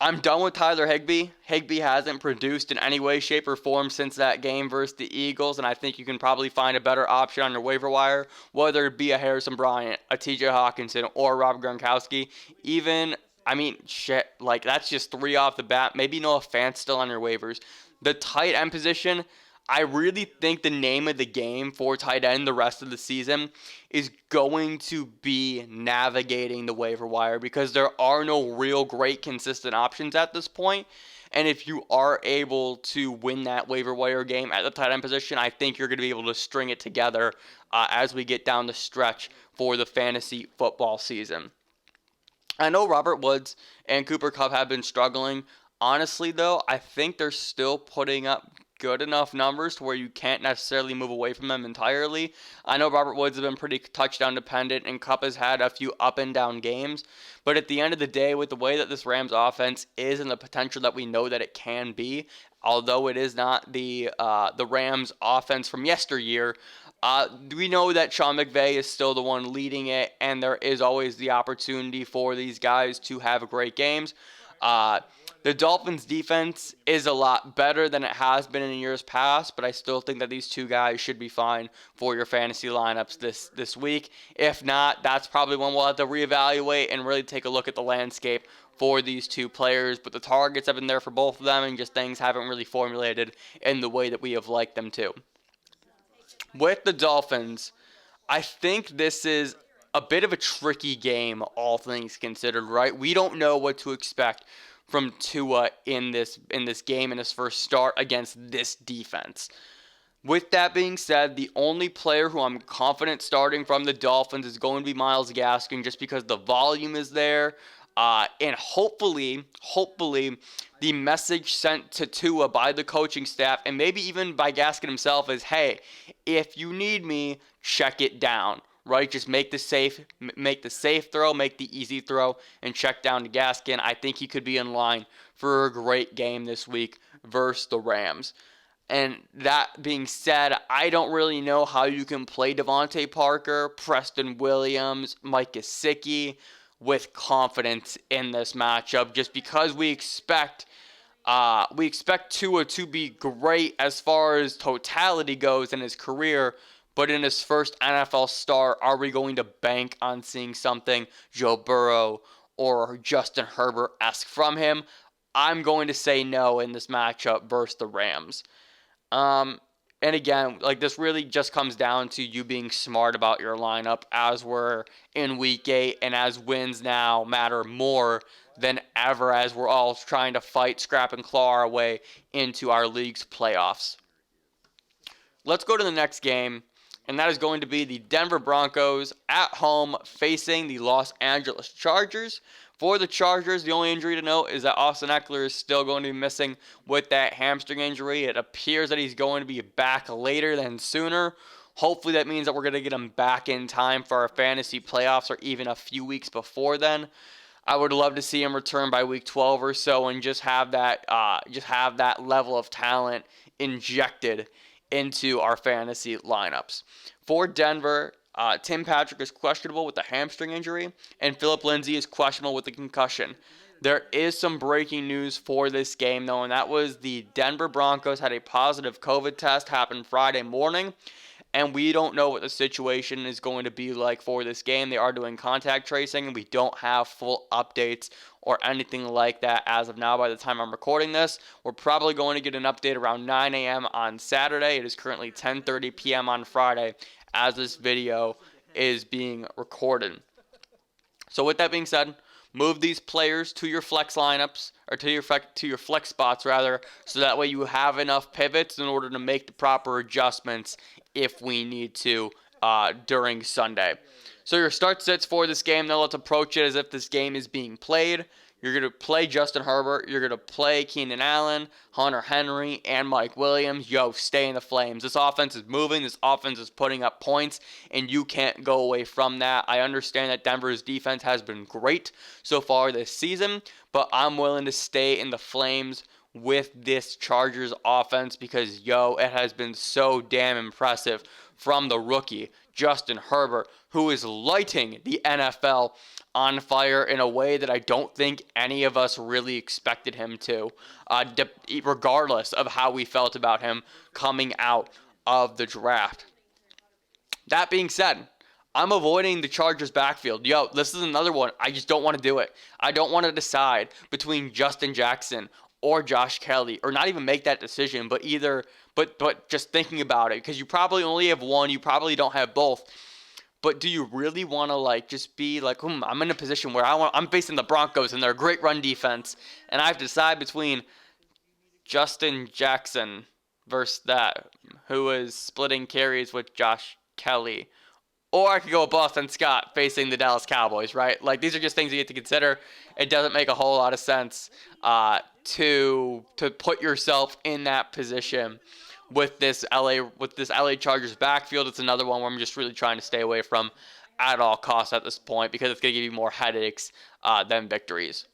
I'm done with Tyler Higbee. Higbee hasn't produced in any way, shape, or form since that game versus the Eagles, and I think you can probably find a better option on your waiver wire, whether it be a Harrison Bryant, a TJ Hawkinson, or Rob Gronkowski. That's just 3 off the bat. Maybe Noah Fant still on your waivers. The tight end position, I really think the name of the game for tight end the rest of the season is going to be navigating the waiver wire, because there are no real great consistent options at this point. And if you are able to win that waiver wire game at the tight end position, I think you're going to be able to string it together as we get down the stretch for the fantasy football season. I know Robert Woods and Cooper Kupp have been struggling. Honestly, though, I think they're still putting up good enough numbers to where you can't necessarily move away from them entirely. I know Robert Woods has been pretty touchdown dependent, and Kupp has had a few up and down games. But at the end of the day, with the way that this Rams offense is and the potential that we know that it can be, although it is not the Rams offense from yesteryear, we know that Sean McVay is still the one leading it, and there is always the opportunity for these guys to have great games. The The Dolphins' defense is a lot better than it has been in years past, but I still think that these two guys should be fine for your fantasy lineups this week. If not, that's probably when we'll have to reevaluate and really take a look at the landscape for these two players. But the targets have been there for both of them, and just things haven't really formulated in the way that we have liked them to. With the Dolphins, I think this is a bit of a tricky game, all things considered, right? We don't know what to expect from Tua in this game, in his first start against this defense. With that being said, the only player who I'm confident starting from the Dolphins is going to be Myles Gaskin, just because the volume is there. And hopefully, the message sent to Tua by the coaching staff, and maybe even by Gaskin himself, is, hey, if you need me, check it down, right? Just make the safe throw, make the easy throw, and check down to Gaskin. I think he could be in line for a great game this week versus the Rams. And that being said, I don't really know how you can play Devontae Parker, Preston Williams, Mike Gesicki with confidence in this matchup, just because we expect Tua to be great as far as totality goes in his career, but in his first NFL start, are we going to bank on seeing something Joe Burrow or Justin Herbert-esque from him? I'm going to say no in this matchup versus the Rams. And again, like, this really just comes down to you being smart about your lineup as we're in week 8 and as wins now matter more than ever as we're all trying to fight, scrap, and claw our way into our league's playoffs. Let's go to the next game, and that is going to be the Denver Broncos at home facing the Los Angeles Chargers. For the Chargers, the only injury to note is that Austin Eckler is still going to be missing with that hamstring injury. It appears that he's going to be back later than sooner. Hopefully that means that we're going to get him back in time for our fantasy playoffs, or even a few weeks before then. I would love to see him return by week 12 or so and just have that level of talent injected into our fantasy lineups. For Denver, Tim Patrick is questionable with the hamstring injury, and Philip Lindsay is questionable with the concussion. There is some breaking news for this game, though, and that was the Denver Broncos had a positive COVID test happen Friday morning, and we don't know what the situation is going to be like for this game. They are doing contact tracing, and we don't have full updates or anything like that as of now. By the time I'm recording this, we're probably going to get an update around 9 a.m. on Saturday. It is currently 10:30 p.m. on Friday as this video is being recorded. So with that being said, move these players to your flex lineups, or to your flex spots rather, so that way you have enough pivots in order to make the proper adjustments if we need to during Sunday. So your start sits for this game, now let's approach it as if this game is being played. You're going to play Justin Herbert. You're going to play Keenan Allen, Hunter Henry, and Mike Williams. Yo, stay in the flames. This offense is moving. This offense is putting up points, and you can't go away from that. I understand that Denver's defense has been great so far this season, but I'm willing to stay in the flames with this Chargers offense because, yo, it has been so damn impressive from the rookie, Justin Herbert, who is lighting the NFL on fire in a way that I don't think any of us really expected him to, regardless of how we felt about him coming out of the draft. That being said, I'm avoiding the Chargers backfield. Yo, this is another one. I just don't want to do it. I don't want to decide between Justin Jackson or Josh Kelly, or not even make that decision, but just thinking about it, because you probably only have one, you probably don't have both. But do you really want to just be I'm in a position where I'm facing the Broncos and their great run defense, and I have to decide between Justin Jackson versus that, who is splitting carries with Josh Kelly, or I could go with Boston Scott facing the Dallas Cowboys, right? These are just things you have to consider. It doesn't make a whole lot of sense to put yourself in that position with this LA Chargers backfield. It's another one where I'm just really trying to stay away from at all costs at this point, because it's going to give you more headaches than victories.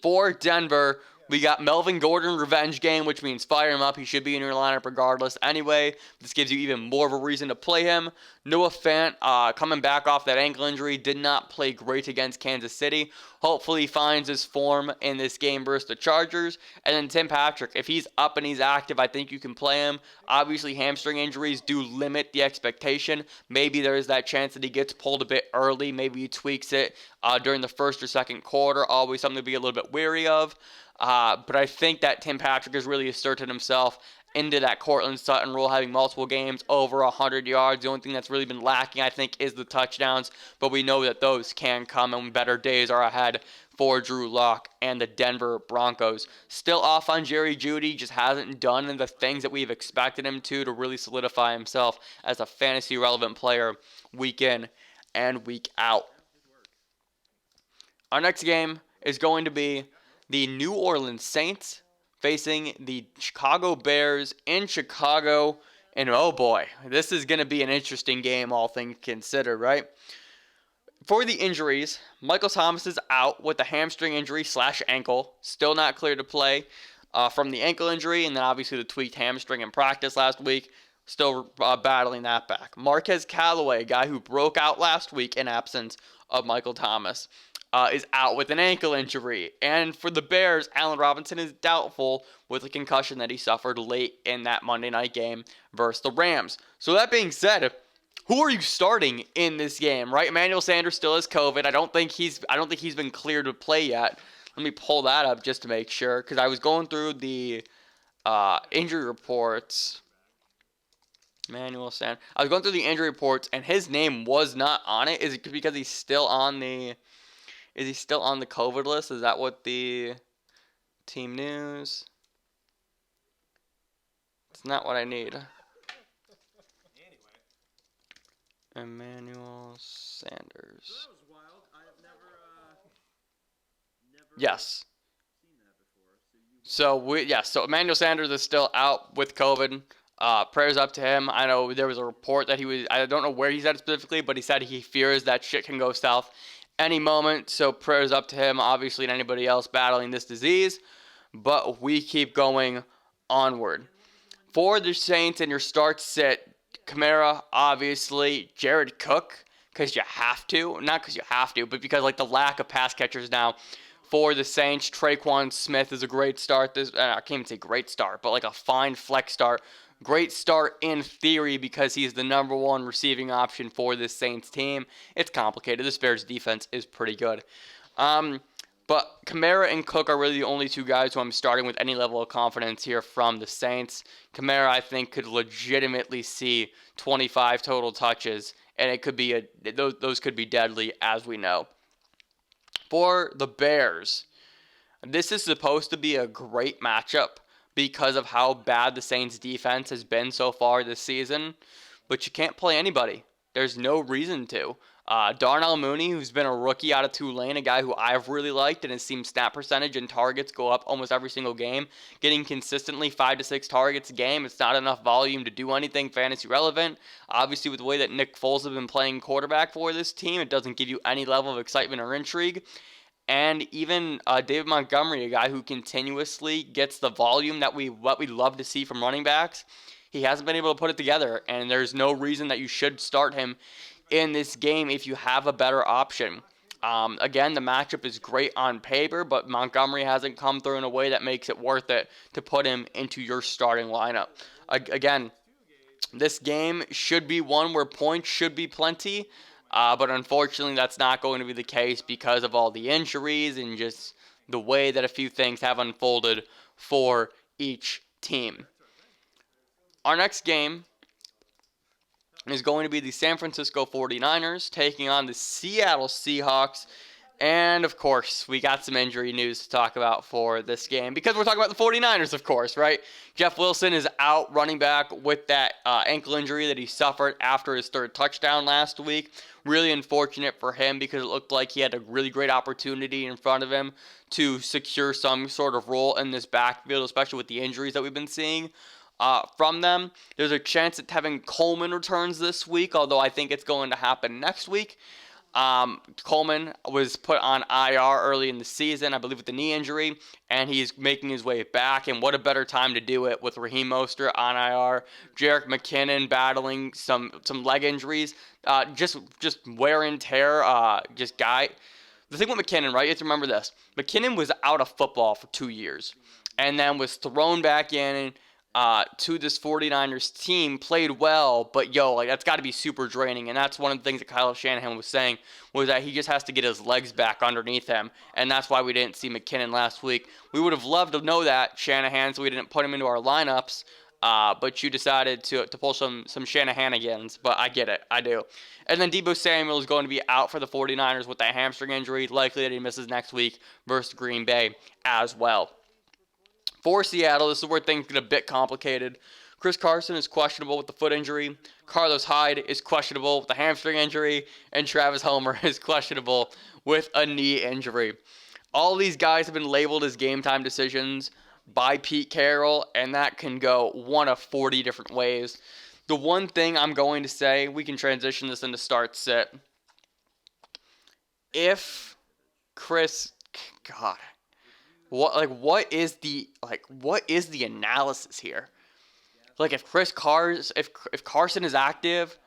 For Denver, We got Melvin Gordon revenge game, which means fire him up. He should be in your lineup regardless anyway. This gives you even more of a reason to play him. Noah Fant, coming back off that ankle injury, did not play great against Kansas City. Hopefully he finds his form in this game versus the Chargers. And then Tim Patrick, if he's up and he's active, I think you can play him. Obviously, hamstring injuries do limit the expectation. Maybe there is that chance that he gets pulled a bit early. Maybe he tweaks it during the first or second quarter. Always something to be a little bit wary of. But I think that Tim Patrick has really asserted himself into that Cortland Sutton role, having multiple games over 100 yards. The only thing that's really been lacking, I think, is the touchdowns. But we know that those can come, and better days are ahead for Drew Lock and the Denver Broncos. Still off on Jerry Jeudy, just hasn't done the things that we've expected him to really solidify himself as a fantasy-relevant player week in and week out. Our next game is going to be the New Orleans Saints facing the Chicago Bears in Chicago. And oh boy, this is going to be an interesting game, all things considered, right? For the injuries, Michael Thomas is out with a hamstring injury / ankle. Still not clear to play from the ankle injury, and then obviously the tweaked hamstring in practice last week. Still battling that back. Marquez Callaway, a guy who broke out last week in absence of Michael Thomas, is out with an ankle injury. And for the Bears, Allen Robinson is doubtful with a concussion that he suffered late in that Monday night game versus the Rams. So that being said, who are you starting in this game, right? Emmanuel Sanders still has COVID. I don't think he's been cleared to play yet. Let me pull that up just to make sure, because I was going through the injury reports. Emmanuel Sanders. I was going through the injury reports, and his name was not on it. Is it because he's still on the... Is he still on the COVID list? Is that what the team news? It's not what I need. Emmanuel Sanders. So that was wild. I have never Yes. seen that before. So Emmanuel Sanders is still out with COVID. Prayers up to him. I know there was a report that I don't know where he's at specifically, but he said he fears that shit can go south any moment. So prayers up to him, obviously, and anybody else battling this disease. But we keep going onward. For the Saints and your start sit, Kamara, obviously, Jared Cook, because you have to. Not because you have to, but because the lack of pass catchers now for the Saints. Traquan Smith is a great start. I can't even say great start, but a fine flex start. Great start in theory because he's the number one receiving option for this Saints team. It's complicated. This Bears defense is pretty good. But Kamara and Cook are really the only two guys who I'm starting with any level of confidence here from the Saints. Kamara, I think, could legitimately see 25 total touches, and it could be those could be deadly, as we know. For the Bears, this is supposed to be a great matchup because of how bad the Saints defense has been so far this season, but you can't play anybody. There's no reason to. Darnell Mooney, who's been a rookie out of Tulane, a guy who I've really liked and has seen snap percentage and targets go up almost every single game, getting consistently 5 to 6 targets a game. It's not enough volume to do anything fantasy relevant. Obviously, with the way that Nick Foles has been playing quarterback for this team, it doesn't give you any level of excitement or intrigue. And even David Montgomery, a guy who continuously gets the volume that we love to see from running backs, he hasn't been able to put it together, and there's no reason that you should start him in this game if you have a better option. Again, the matchup is great on paper, but Montgomery hasn't come through in a way that makes it worth it to put him into your starting lineup. Again, this game should be one where points should be plenty, but unfortunately that's not going to be the case because of all the injuries and just the way that a few things have unfolded for each team. Our next game is going to be the San Francisco 49ers taking on the Seattle Seahawks. And, of course, we got some injury news to talk about for this game because we're talking about the 49ers, of course, right? Jeff Wilson is out running back with that ankle injury that he suffered after his third touchdown last week. Really unfortunate for him because it looked like he had a really great opportunity in front of him to secure some sort of role in this backfield, especially with the injuries that we've been seeing from them. There's a chance that Tevin Coleman returns this week, although I think it's going to happen next week. Coleman was put on IR early in the season, I believe with the knee injury, and he's making his way back. And what a better time to do it with Raheem Mostert on IR, Jerick McKinnon battling some leg injuries, just wear and tear, just guy. The thing with McKinnon, right? You have to remember this: McKinnon was out of football for 2 years, and then was thrown back in to this 49ers team, played well, but that's got to be super draining. And that's one of the things that Kyle Shanahan was saying, was that he just has to get his legs back underneath him, and that's why we didn't see McKinnon last week. We would have loved to know that, Shanahan, so we didn't put him into our lineups, but you decided to pull some Shanahanigans, but I get it, I do. And then Deebo Samuel is going to be out for the 49ers with that hamstring injury, likely that he misses next week versus Green Bay as well. For Seattle, this is where things get a bit complicated. Chris Carson is questionable with the foot injury. Carlos Hyde is questionable with the hamstring injury. And Travis Homer is questionable with a knee injury. All these guys have been labeled as game time decisions by Pete Carroll, and that can go one of 40 different ways. The one thing I'm going to say, we can transition this into start sit. If Chris, God, what is the analysis here? Like, if Carson is active,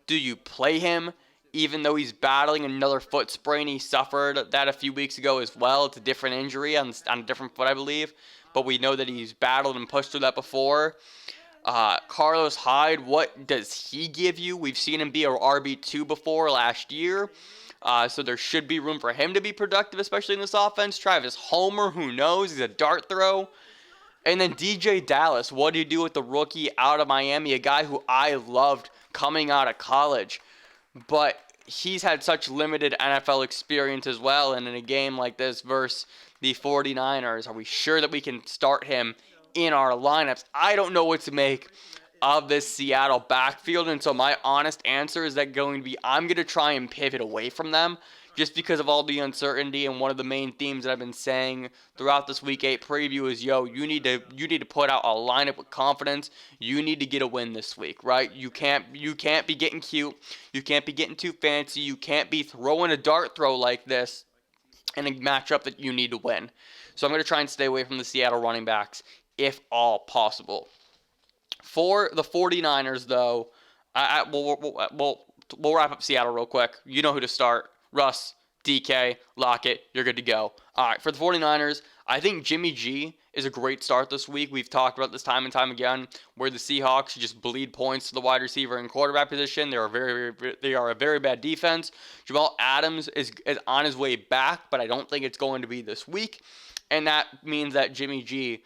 do you play him even though he's battling another foot sprain? He suffered that a few weeks ago as well. It's a different injury on a different foot, I believe, but we know that he's battled and pushed through that before. Carlos Hyde, what does he give you? We've seen him be a RB2 before last year. So there should be room for him to be productive, especially in this offense. Travis Homer, who knows? He's a dart throw. And then DJ Dallas, what do you do with the rookie out of Miami, a guy who I loved coming out of college? But he's had such limited NFL experience as well. And in a game like this versus the 49ers, are we sure that we can start him in our lineups? I don't know what to make of this Seattle backfield, and so my honest answer is that I'm going to try and pivot away from them just because of all the uncertainty. And one of the main themes that I've been saying throughout this Week 8 preview is, you need to put out a lineup with confidence. You need to get a win this week, right? You can't be getting cute. You can't be getting too fancy. You can't be throwing a dart throw like this in a matchup that you need to win. So I'm going to try and stay away from the Seattle running backs if all possible. For the 49ers, though, we'll wrap up Seattle real quick. You know who to start. Russ, DK, Lockett, you're good to go. All right, for the 49ers, I think Jimmy G is a great start this week. We've talked about this time and time again, where the Seahawks just bleed points to the wide receiver and quarterback position. They are a very bad defense. Jamal Adams is on his way back, but I don't think it's going to be this week. And that means that Jimmy G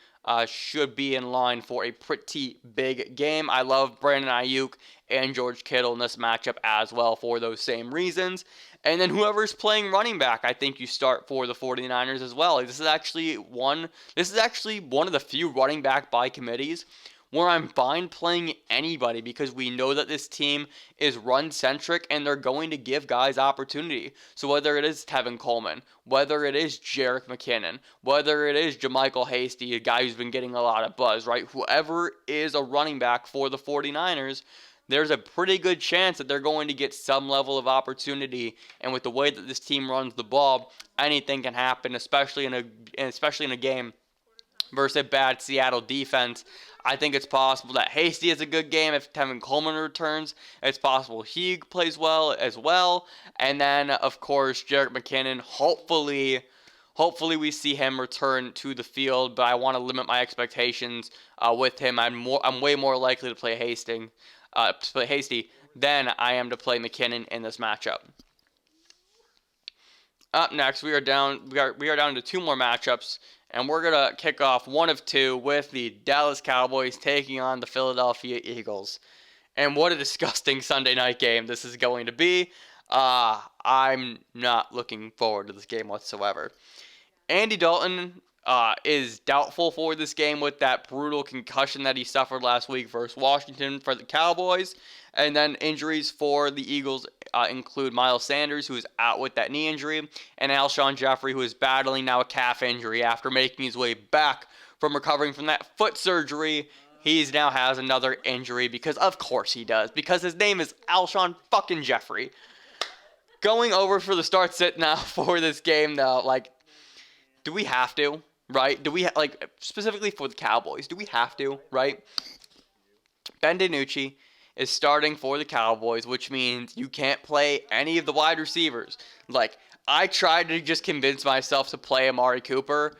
should be in line for a pretty big game. I love Brandon Ayuk and George Kittle in this matchup as well for those same reasons. And then whoever's playing running back, I think you start for the 49ers as well. This is actually one of the few running back by committees where I'm fine playing anybody because we know that this team is run-centric and they're going to give guys opportunity. So whether it is Tevin Coleman, whether it is Jerick McKinnon, whether it is JaMychal Hasty, a guy who's been getting a lot of buzz, right? Whoever is a running back for the 49ers, there's a pretty good chance that they're going to get some level of opportunity. And with the way that this team runs the ball, anything can happen, especially in a game versus a bad Seattle defense. I think it's possible that Hasty has a good game if Tevin Coleman returns. It's possible he plays well as well. And then, of course, Jerick McKinnon, hopefully we see him return to the field, but I want to limit my expectations with him. I'm way more likely to play Hasty than I am to play McKinnon in this matchup. Up next, we are down to two more matchups, and we're going to kick off one of two with the Dallas Cowboys taking on the Philadelphia Eagles. And what a disgusting Sunday night game this is going to be. I'm not looking forward to this game whatsoever. Andy Dalton is doubtful for this game with that brutal concussion that he suffered last week versus Washington for the Cowboys. And then injuries for the Eagles include Miles Sanders, who is out with that knee injury, and Alshon Jeffrey, who is battling now a calf injury after making his way back from recovering from that foot surgery. He now has another injury because, of course he does, because his name is Alshon fucking Jeffrey. going over for the start sit now for this game, though, like, do we have to, right? Do we, like, specifically for the Cowboys, do we have to, right? Ben DiNucci is starting for the Cowboys, which means you can't play any of the wide receivers. Like, I tried to just convince myself to play Amari Cooper,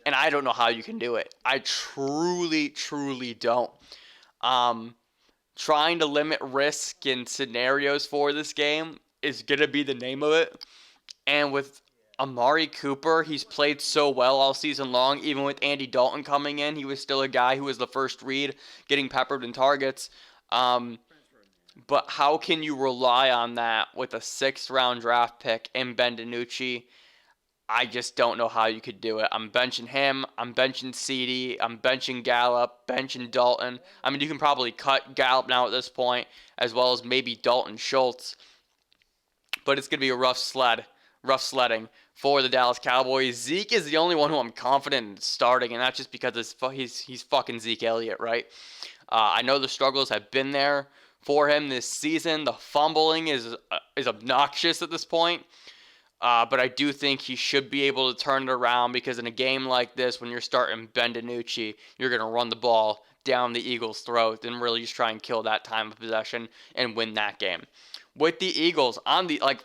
and I don't know how you can do it. I truly, truly don't. Trying to limit risk and scenarios for this game is going to be the name of it. And with Amari Cooper, he's played so well all season long. Even with Andy Dalton coming in, he was still a guy who was the first read, getting peppered in targets. But how can you rely on that with a 6th-round draft pick in Ben DiNucci? I just don't know how you could do it. I'm benching him. I'm benching CD. I'm benching Gallup, benching Dalton. I mean, you can probably cut Gallup now at this point, as well as maybe Dalton Schultz. But it's going to be a rough sledding for the Dallas Cowboys. Zeke is the only one who I'm confident in starting, and that's just because he's fucking Zeke Elliott, right? I know the struggles have been there for him this season. The fumbling is obnoxious at this point. But I do think he should be able to turn it around, because in a game like this, when you're starting Ben DiNucci, you're going to run the ball down the Eagles' throat and really just try and kill that time of possession and win that game. With the Eagles on the, like,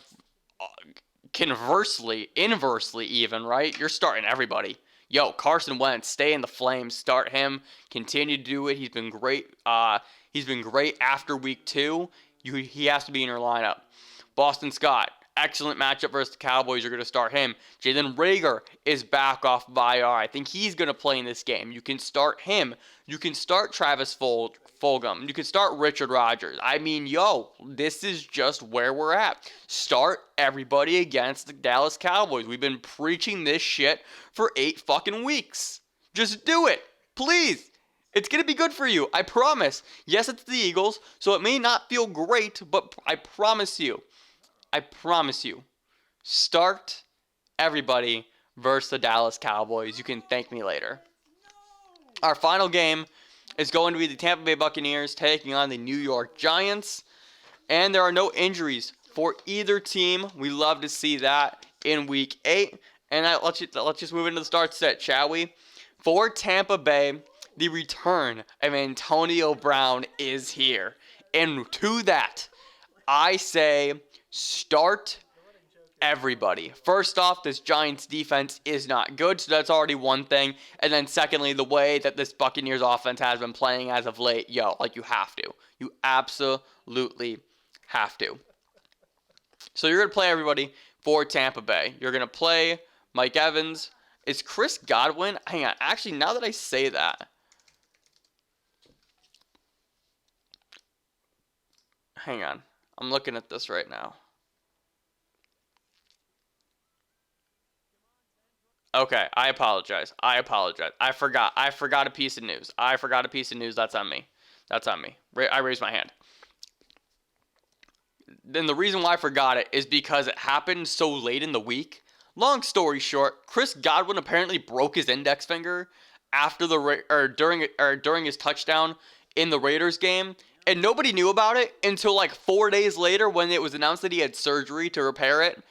inversely even, right? You're starting everybody. Yo, Carson Wentz, stay in the flames, start him, continue to do it. He's been great. He's been great after week 2. He has to be in your lineup. Boston Scott, excellent matchup versus the Cowboys. You're going to start him. Jalen Reagor is back off IR. I think he's going to play in this game. You can start him. You can start Travis Fulgham. You can start Richard Rodgers. I mean, yo, this is just where we're at. Start everybody against the Dallas Cowboys. We've been preaching this shit for 8 fucking weeks. Just do it. Please. It's going to be good for you. I promise. Yes, it's the Eagles, so it may not feel great, but I promise you. Start everybody versus the Dallas Cowboys. You can thank me later. Our final game is going to be the Tampa Bay Buccaneers taking on the New York Giants. And there are no injuries for either team. We love to see that in Week 8. And let's just move into the start set, shall we? For Tampa Bay, the return of Antonio Brown is here. And to that, I say start everybody. First off, this Giants defense is not good, so that's already one thing. And then secondly, the way that this Buccaneers offense has been playing as of late, yo, like you have to. You absolutely have to. So you're going to play everybody for Tampa Bay. You're going to play Mike Evans. Is Chris Godwin? Hang on. Actually, now that I say that. Hang on. I'm looking at this right now. Okay, I apologize. I forgot a piece of news. That's on me. I raised my hand. Then the reason why I forgot it is because it happened so late in the week. Long story short, Chris Godwin apparently broke his index finger after during his touchdown in the Raiders game, and nobody knew about it until like 4 days later when it was announced that he had surgery to repair it.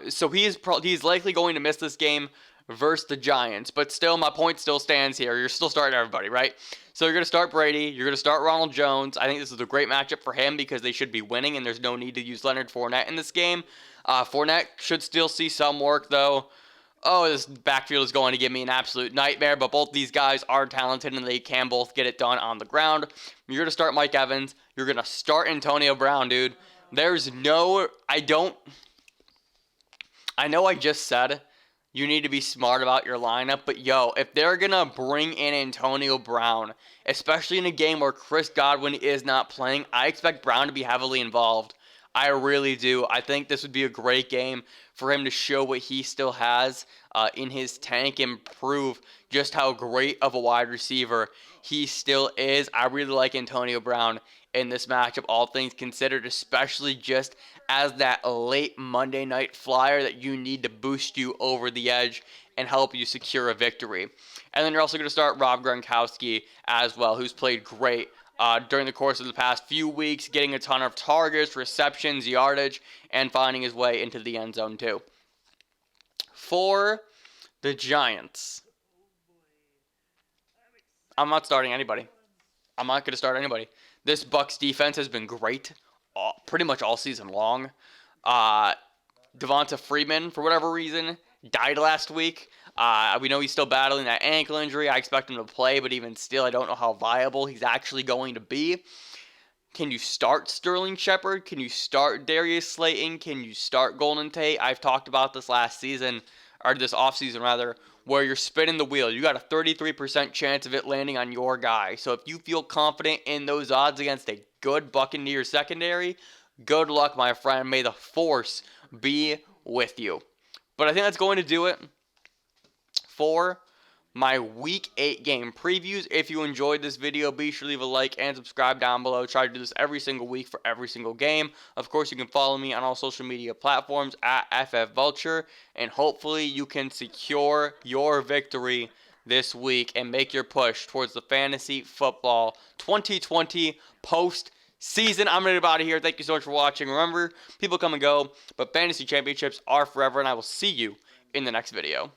So he's likely going to miss this game versus the Giants. But still, my point still stands here. You're still starting everybody, right? So you're going to start Brady. You're going to start Ronald Jones. I think this is a great matchup for him because they should be winning, and there's no need to use Leonard Fournette in this game. Fournette should still see some work, though. Oh, this backfield is going to give me an absolute nightmare, but both these guys are talented, and they can both get it done on the ground. You're going to start Mike Evans. You're going to start Antonio Brown, dude. There's no... I know I just said you need to be smart about your lineup, but yo, if they're going to bring in Antonio Brown, especially in a game where Chris Godwin is not playing, I expect Brown to be heavily involved. I really do. I think this would be a great game for him to show what he still has in his tank and prove just how great of a wide receiver he still is. I really like Antonio Brown in this matchup, all things considered, especially just as that late Monday night flyer that you need to boost you over the edge and help you secure a victory. And then you're also going to start Rob Gronkowski as well, who's played great during the course of the past few weeks, getting a ton of targets, receptions, yardage, and finding his way into the end zone too. For the Giants, I'm not starting anybody. I'm not going to start anybody. This Bucs defense has been great pretty much all season long. Devonta Freeman, for whatever reason, died last week. We know he's still battling that ankle injury. I expect him to play, but even still, I don't know how viable he's actually going to be. Can you start Sterling Shepard? Can you start Darius Slayton? Can you start Golden Tate? I've talked about this last season, or this offseason rather, where you're spinning the wheel. You got a 33% chance of it landing on your guy. So if you feel confident in those odds against a good Buccaneers secondary, good luck, my friend. May the force be with you. But I think that's going to do it for my Week 8 game previews. If you enjoyed this video, be sure to leave a like and subscribe down below. Try to do this every single week for every single game. Of course, you can follow me on all social media platforms at FFVulture, and hopefully you can secure your victory this week and make your push towards the Fantasy Football 2020 postseason. I'm ready to get out of here. Thank you so much for watching. Remember, people come and go, but fantasy championships are forever, and I will see you in the next video.